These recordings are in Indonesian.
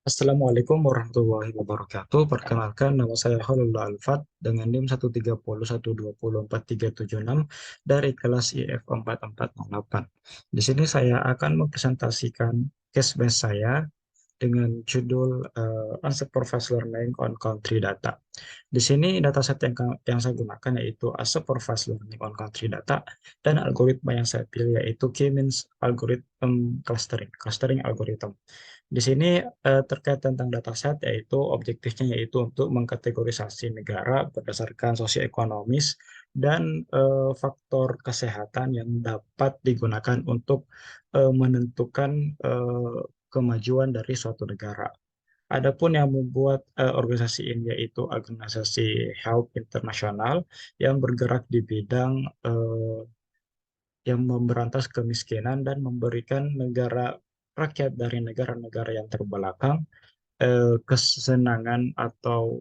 Assalamualaikum warahmatullahi wabarakatuh. Perkenalkan, nama saya Khalilullah Alfat dengan NIM 130120437 dari kelas IF 4408. Di sini saya akan mempresentasikan case base saya dengan judul Unsupervised Learning on Country Data. Di sini dataset yang saya gunakan yaitu Unsupervised Learning on Country Data dan algoritma yang saya pilih yaitu K-means algorithm clustering algorithm. Di sini terkait tentang dataset yaitu objektifnya yaitu untuk mengkategorisasi negara berdasarkan sosioekonomis dan faktor kesehatan yang dapat digunakan untuk menentukan kemajuan dari suatu negara. Adapun yang membuat organisasi ini yaitu organisasi Health International yang bergerak di bidang yang memberantas kemiskinan dan memberikan negara rakyat dari negara-negara yang terbelakang kesenangan atau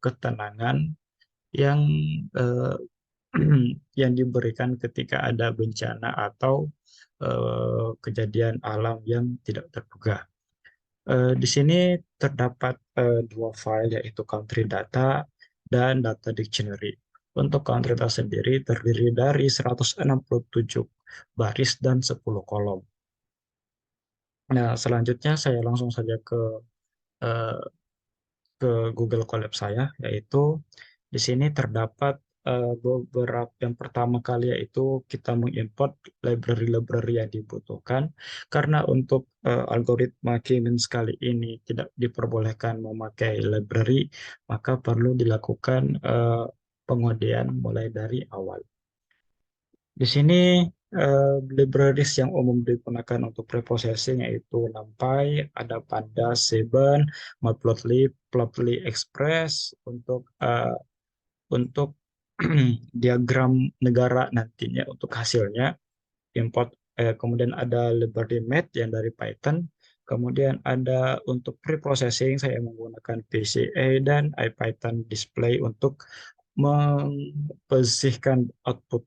ketenangan yang eh, yang diberikan ketika ada bencana atau kejadian alam yang tidak terduga. Di sini terdapat dua file yaitu country data dan data dictionary. Untuk country data sendiri terdiri dari 167 baris dan 10 kolom. Nah, selanjutnya saya langsung saja eh, ke Google Colab saya, yaitu di sini terdapat beberapa yang pertama kali yaitu kita mengimport library-library yang dibutuhkan karena untuk algoritma K-means kali ini tidak diperbolehkan memakai library, maka perlu dilakukan pengodean mulai dari awal. Di sini libraries yang umum digunakan untuk preprocessing yaitu NumPy, ada Pandas, Seven, Matplotlib, Plotly Express untuk diagram negara nantinya untuk hasilnya import. Kemudian ada LibraryMath yang dari Python. Kemudian ada untuk preprocessing saya menggunakan PCA dan IPython display untuk membersihkan output.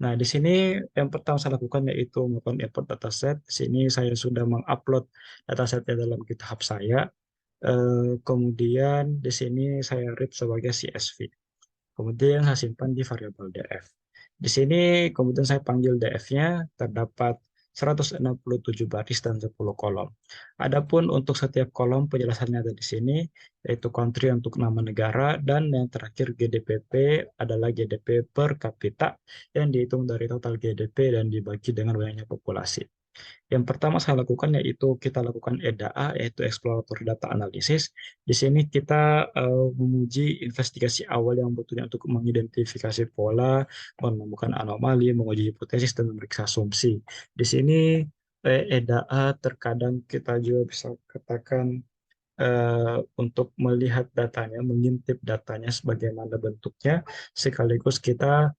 Nah, di sini yang pertama saya lakukan yaitu melakukan import dataset. Di sini saya sudah mengupload datasetnya dalam GitHub saya. Kemudian di sini saya read sebagai CSV. Kemudian saya simpan di variabel df. Di sini kemudian saya panggil df-nya, terdapat 167 baris dan 10 kolom. Adapun untuk setiap kolom penjelasannya ada di sini, yaitu country untuk nama negara, dan yang terakhir GDPP adalah GDP per kapita yang dihitung dari total GDP dan dibagi dengan banyaknya populasi. Yang pertama saya lakukan yaitu kita lakukan EDA, yaitu Exploratory Data Analysis. Di sini kita menguji investigasi awal yang butuhnya untuk mengidentifikasi pola, menemukan anomali, menguji hipotesis, dan memeriksa asumsi. Di sini EDA terkadang kita juga bisa katakan untuk melihat datanya, mengintip datanya sebagaimana bentuknya, sekaligus kita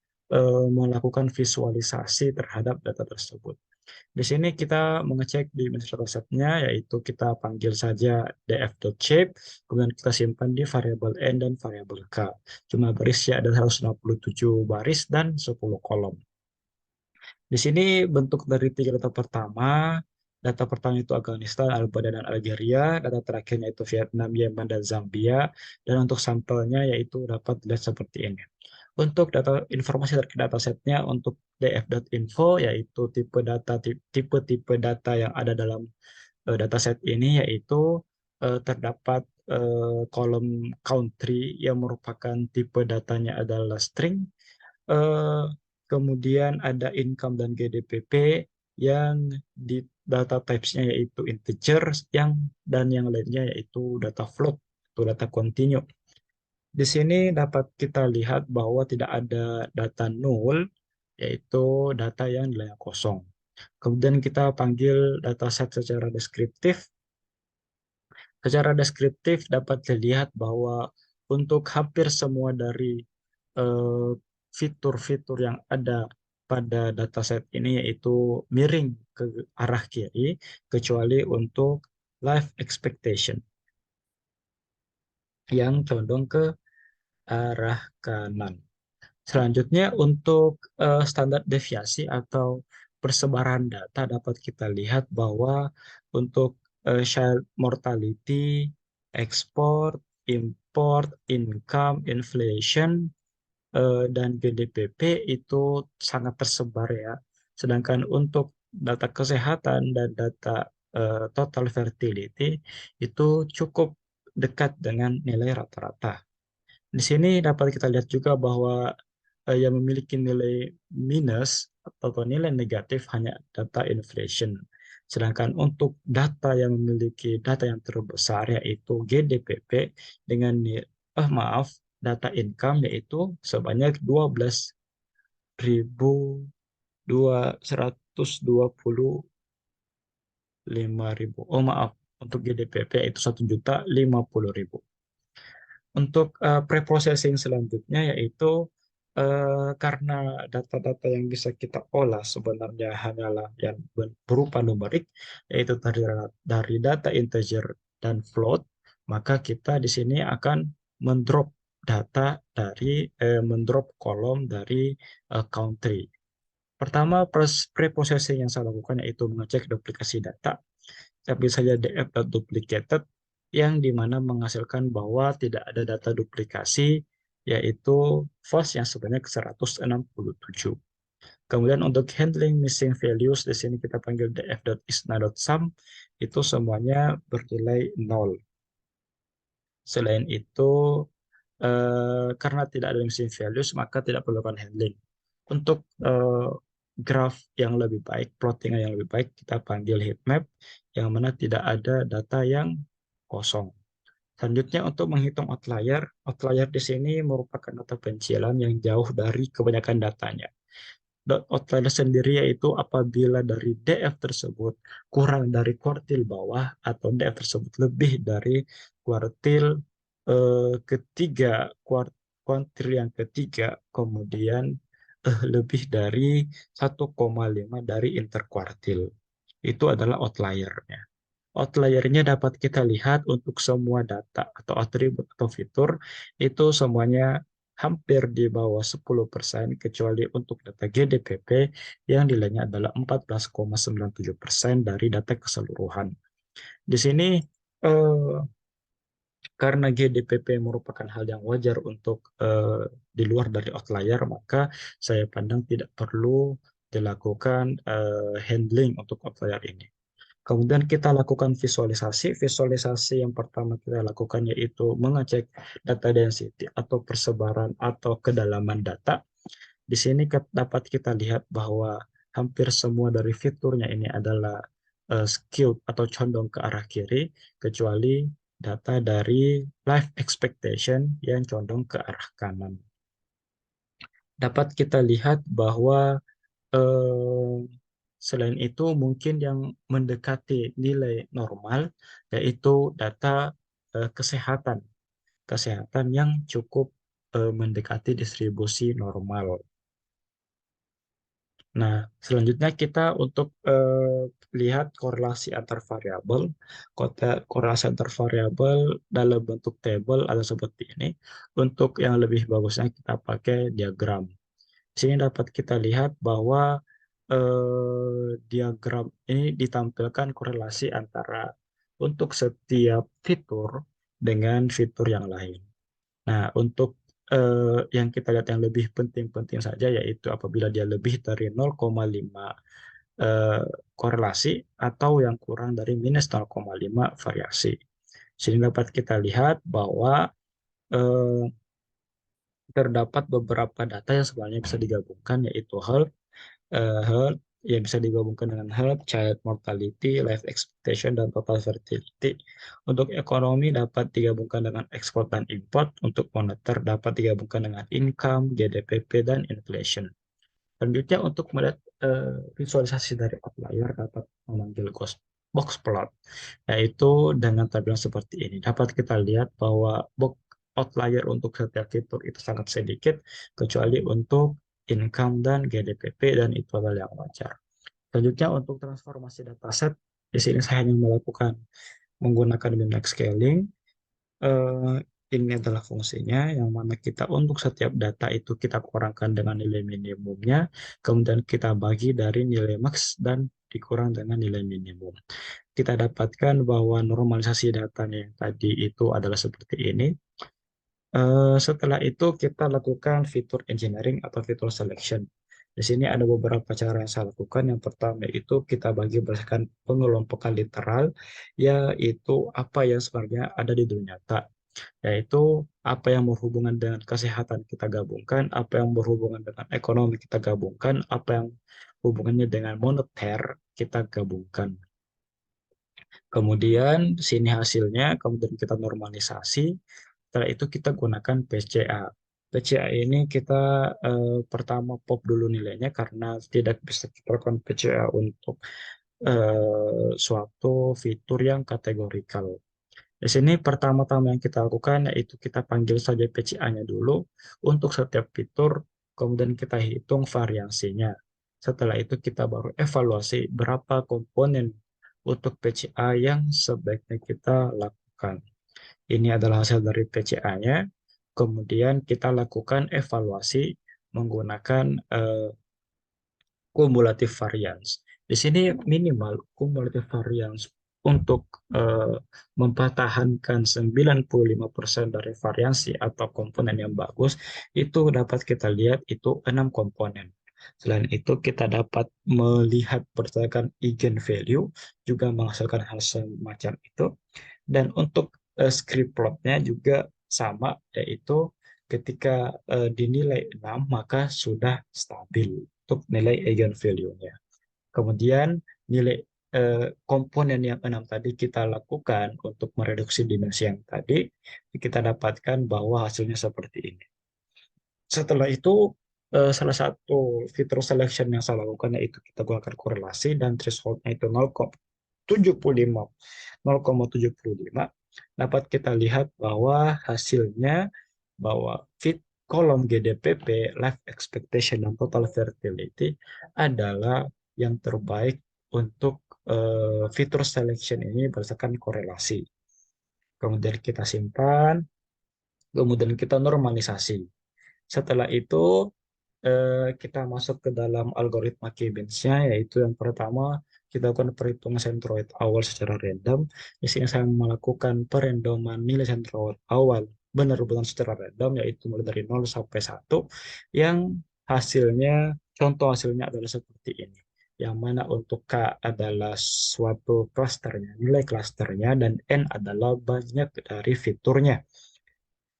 melakukan visualisasi terhadap data tersebut. Di sini kita mengecek di datasetnya, yaitu kita panggil saja df.shape, kemudian kita simpan di variabel n dan variabel k. Jumlah barisnya ada 167 baris dan 10 kolom. Di sini bentuk dari tiga data pertama. Data pertama itu Afghanistan, Albania, dan Algeria. Data terakhirnya itu Vietnam, Yemen, dan Zambia. Dan untuk sampelnya yaitu dapat dilihat seperti ini. Untuk data informasi terkait datasetnya untuk df.info yaitu tipe-tipe data yang ada dalam dataset ini yaitu terdapat kolom country yang merupakan tipe datanya adalah string. Eh, Kemudian ada income dan GDPP yang di data types-nya yaitu integer dan yang lainnya yaitu data float atau data continue. Di sini dapat kita lihat bahwa tidak ada data null, yaitu data yang nilainya kosong. Kemudian kita panggil dataset secara deskriptif. Secara deskriptif dapat dilihat bahwa untuk hampir semua dari eh, fitur-fitur yang ada pada dataset ini yaitu miring ke arah kiri, kecuali untuk life expectation yang condong ke arah kanan. Selanjutnya untuk standar deviasi atau persebaran data dapat kita lihat bahwa untuk child mortality, export, import, income, inflation, dan GDPP itu sangat tersebar ya. Sedangkan untuk data kesehatan dan data total fertility itu cukup dekat dengan nilai rata-rata. Di sini dapat kita lihat juga bahwa yang memiliki nilai minus atau nilai negatif hanya data inflation. Sedangkan untuk data yang memiliki data yang terbesar yaitu GDPP dengan maaf, data income yaitu sebanyak 12.125.000. Oh maaf, untuk GDPP itu 1.050.000. Untuk preprocessing selanjutnya yaitu karena data-data yang bisa kita olah sebenarnya hanyalah yang berupa numerik, yaitu dari data integer dan float, maka kita di sini akan mendrop data dari mendrop kolom dari country. Pertama, preprocessing yang saya lakukan yaitu mengecek duplikasi data, tapi saja df.duplicated yang dimana menghasilkan bahwa tidak ada data duplikasi yaitu false yang sebanyak 167. Kemudian untuk handling missing values di sini kita panggil df.isna.sum itu semuanya bernilai 0. Selain itu karena tidak ada missing values maka tidak perlukan handling. Untuk graph yang lebih baik, plotting yang lebih baik kita panggil heatmap yang mana tidak ada data yang kosong. Selanjutnya untuk menghitung outlier, outlier di sini merupakan data pencilan yang jauh dari kebanyakan datanya. Outlier sendiri yaitu apabila dari DF tersebut kurang dari kuartil bawah atau DF tersebut lebih dari kuartil ketiga, kuartil yang ketiga, kemudian lebih dari 1,5 dari interkuartil. Itu adalah outliernya. Outliernya dapat kita lihat untuk semua data atau atribut atau fitur itu semuanya hampir di bawah 10% kecuali untuk data GDPP yang nilainya adalah 14,97% dari data keseluruhan. Di sini eh, karena GDPP merupakan hal yang wajar untuk di luar dari outlier, maka saya pandang tidak perlu dilakukan handling untuk outlier ini. Kemudian kita lakukan visualisasi. Visualisasi yang pertama kita lakukan yaitu mengecek data density atau persebaran atau kedalaman data. Di sini dapat kita lihat bahwa hampir semua dari fiturnya ini adalah skewed atau condong ke arah kiri, kecuali data dari life expectation yang condong ke arah kanan. Dapat kita lihat bahwa eh, selain itu, mungkin yang mendekati nilai normal, yaitu data kesehatan. Kesehatan yang cukup mendekati distribusi normal. Nah, selanjutnya kita untuk lihat korelasi antar variabel. Korelasi antar variabel dalam bentuk tabel ada seperti ini. Untuk yang lebih bagusnya kita pakai diagram. Di sini dapat kita lihat bahwa diagram ini ditampilkan korelasi antara untuk setiap fitur dengan fitur yang lain. Nah, untuk yang kita lihat yang lebih penting-penting saja yaitu apabila dia lebih dari 0,5 eh, korelasi atau yang kurang dari minus 0,5 variasi. Sehingga dapat kita lihat bahwa eh, terdapat beberapa data yang sebenarnya bisa digabungkan yaitu health yang bisa digabungkan dengan health, child mortality, life expectation, dan total fertility. Untuk ekonomi dapat digabungkan dengan ekspor dan import. Untuk moneter dapat digabungkan dengan income, GDPP, dan inflation. Selanjutnya untuk melihat visualisasi dari outlier dapat memanggil box plot, yaitu dengan tampilan seperti ini. Dapat kita lihat bahwa box outlier untuk setiap fitur itu sangat sedikit, kecuali untuk income dan GDPP, dan itu adalah yang wajar. Selanjutnya untuk transformasi dataset, di sini saya hanya melakukan menggunakan bimax scaling. Ini adalah fungsinya yang mana kita untuk setiap data itu kita kurangkan dengan nilai minimumnya, kemudian kita bagi dari nilai max dan dikurang dengan nilai minimum. Kita dapatkan bahwa normalisasi datanya yang tadi itu adalah seperti ini. Setelah itu kita lakukan fitur engineering atau fitur selection. Di sini ada beberapa cara yang saya lakukan. Yang pertama itu kita bagi berdasarkan pengelompokan literal, yaitu apa yang sebenarnya ada di dunia nyata, yaitu apa yang berhubungan dengan kesehatan kita gabungkan, apa yang berhubungan dengan ekonomi kita gabungkan, apa yang hubungannya dengan moneter kita gabungkan. Kemudian sini hasilnya, kemudian kita normalisasi. Setelah itu kita gunakan PCA. PCA ini kita pertama pop dulu nilainya karena tidak bisa kita lakukan PCA untuk suatu fitur yang kategorikal. Di sini pertama-tama yang kita lakukan yaitu kita panggil saja PCA-nya dulu untuk setiap fitur, kemudian kita hitung variansinya. Setelah itu kita baru evaluasi berapa komponen untuk PCA yang sebaiknya kita lakukan. Ini adalah hasil dari PCA-nya. Kemudian kita lakukan evaluasi menggunakan cumulative variance. Di sini minimal cumulative variance untuk mempertahankan 95% dari variasi atau komponen yang bagus itu dapat kita lihat itu 6 komponen. Selain itu kita dapat melihat berdasarkan eigenvalue juga menghasilkan hal semacam itu. Dan untuk script plotnya juga sama, yaitu ketika dinilai 6 maka sudah stabil untuk nilai eigenvalue-nya. Kemudian nilai komponen yang 6 tadi kita lakukan untuk mereduksi dimensi yang tadi, kita dapatkan bahwa hasilnya seperti ini. Setelah itu, salah satu fitur selection yang saya lakukan yaitu kita gunakan korelasi dan thresholdnya itu 0,75. 0,75 dapat kita lihat bahwa hasilnya bahwa fit kolom GDPP, life expectation, dan total fertility adalah yang terbaik untuk fitur selection ini berdasarkan korelasi. Kemudian kita simpan, kemudian kita normalisasi. Setelah itu kita masuk ke dalam algoritma K-means-nya, yaitu yang pertama kita lakukan perhitungan sentroid awal secara random. Di sini saya melakukan perandoman nilai sentroid awal benar-benar secara random, yaitu mulai dari 0 sampai 1, yang hasilnya, contoh hasilnya adalah seperti ini. Yang mana untuk K adalah suatu klasternya, nilai klasternya, dan N adalah banyak dari fiturnya.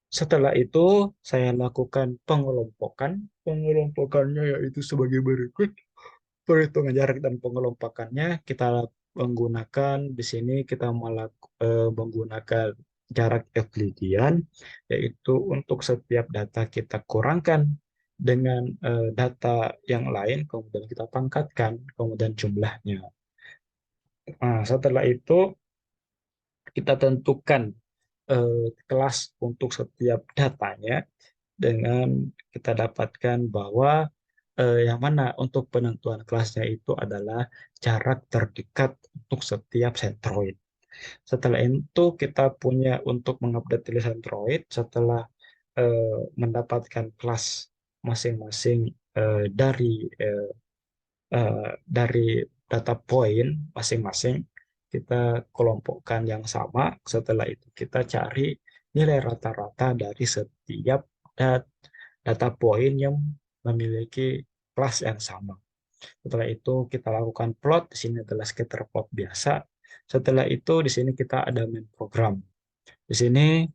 Setelah itu, saya lakukan pengelompokan. Pengelompokannya yaitu sebagai berikut. Perhitungan jarak dan pengelompokannya kita menggunakan di sini kita menggunakan jarak Euclidean, yaitu untuk setiap data kita kurangkan dengan data yang lain, kemudian kita pangkatkan, kemudian jumlahnya. Nah, setelah itu kita tentukan kelas untuk setiap datanya dengan kita dapatkan bahwa yang mana untuk penentuan kelasnya itu adalah jarak terdekat untuk setiap sentroid. Setelah itu kita punya untuk mengupdate nilai sentroid setelah mendapatkan kelas masing-masing eh, dari data point masing-masing, kita kelompokkan yang sama. Setelah itu kita cari nilai rata-rata dari setiap dat- data point yang memiliki kelas yang sama. Setelah itu kita lakukan plot. Di sini adalah scatter plot biasa. Setelah itu di sini kita ada main program. Di sini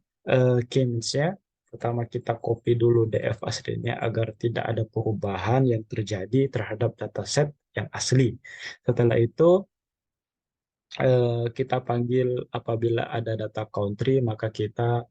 keymins-nya pertama kita copy dulu DF aslinya agar tidak ada perubahan yang terjadi terhadap dataset yang asli. Setelah itu kita panggil apabila ada data country maka kita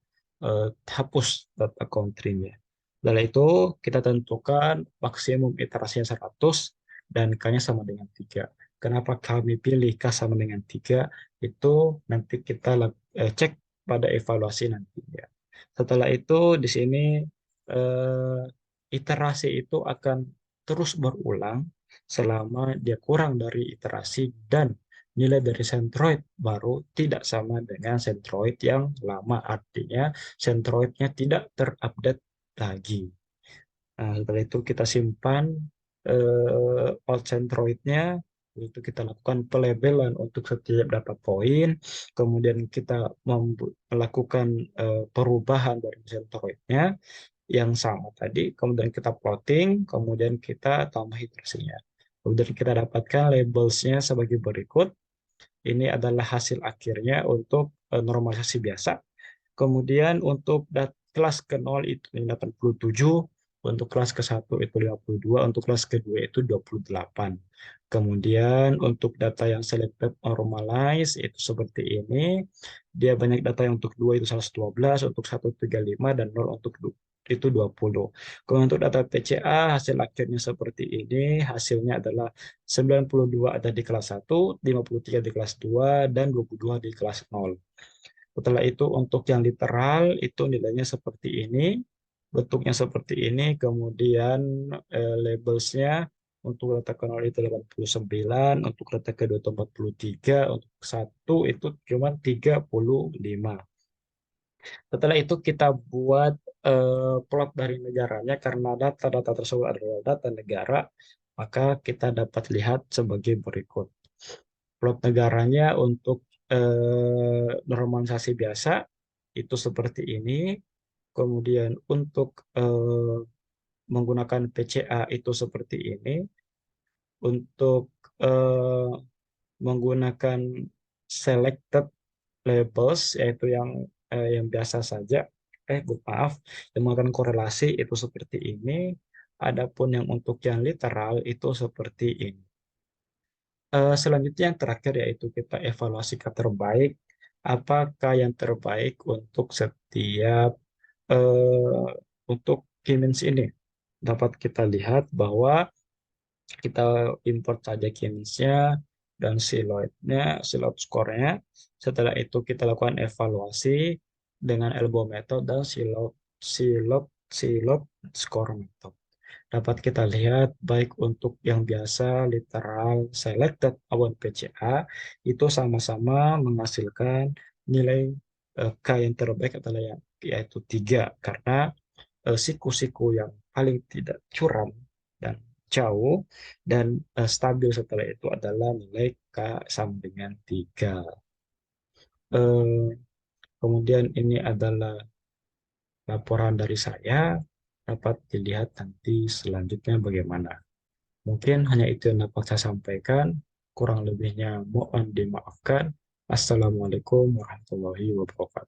hapus data country-nya. Setelah itu kita tentukan maksimum iterasinya 100 dan K-nya sama dengan 3. Kenapa kami pilih K sama dengan 3? Itu nanti kita cek pada evaluasi nantinya. Setelah itu di sini iterasi itu akan terus berulang selama dia kurang dari iterasi dan nilai dari Centroid baru tidak sama dengan Centroid yang lama. Artinya Centroidnya tidak terupdate lagi. Nah, setelah itu kita simpan old Centroid-nya, itu kita lakukan pelabelan untuk setiap data point, kemudian kita melakukan perubahan dari Centroid-nya yang sama tadi, kemudian kita plotting, kemudian kita tambah iterasinya. Kemudian kita dapatkan labels-nya sebagai berikut. Ini adalah hasil akhirnya untuk normalisasi biasa. Kemudian untuk kelas ke-0 itu 87, untuk kelas ke-1 itu 52, untuk kelas ke-2 itu 28. Kemudian untuk data yang selected normalize itu seperti ini. Dia banyak data yang untuk 2 itu 112, untuk 135, dan 0 untuk itu 20. Kemudian untuk data TCA hasil akhirnya seperti ini. Hasilnya adalah 92 ada di kelas 1, 53 di kelas 2, dan 22 di kelas 0. Setelah itu untuk yang literal itu nilainya seperti ini, bentuknya seperti ini, kemudian labelsnya untuk letak ke 0 itu 89, untuk letak kedua itu 43, untuk satu itu cuma 35. Setelah itu kita buat plot dari negaranya karena data-data tersebut adalah data negara, maka kita dapat lihat sebagai berikut. Plot negaranya untuk normalisasi biasa itu seperti ini. Kemudian untuk menggunakan PCA itu seperti ini. Untuk eh, menggunakan selected labels yaitu yang biasa saja. Maaf, yang menggunakan korelasi itu seperti ini. Adapun yang untuk yang literal itu seperti ini. Selanjutnya yang terakhir yaitu kita evaluasi kata terbaik. Apakah yang terbaik untuk setiap eh, untuk Keynes ini? Dapat kita lihat bahwa kita import saja Keynes-nya dan siloed score-nya. Setelah itu kita lakukan evaluasi dengan elbow method dan siloed score method. Dapat kita lihat baik untuk yang biasa, literal, selected, maupun PCA itu sama-sama menghasilkan nilai K yang terbaik adalah yaitu 3 karena siku-siku yang paling tidak curam dan jauh dan stabil setelah itu adalah nilai K sama dengan 3. Eh, Kemudian ini adalah laporan dari saya, dapat dilihat nanti selanjutnya bagaimana. Mungkin hanya itu yang dapat saya sampaikan. Kurang lebihnya mohon dimaafkan. Assalamualaikum warahmatullahi wabarakatuh.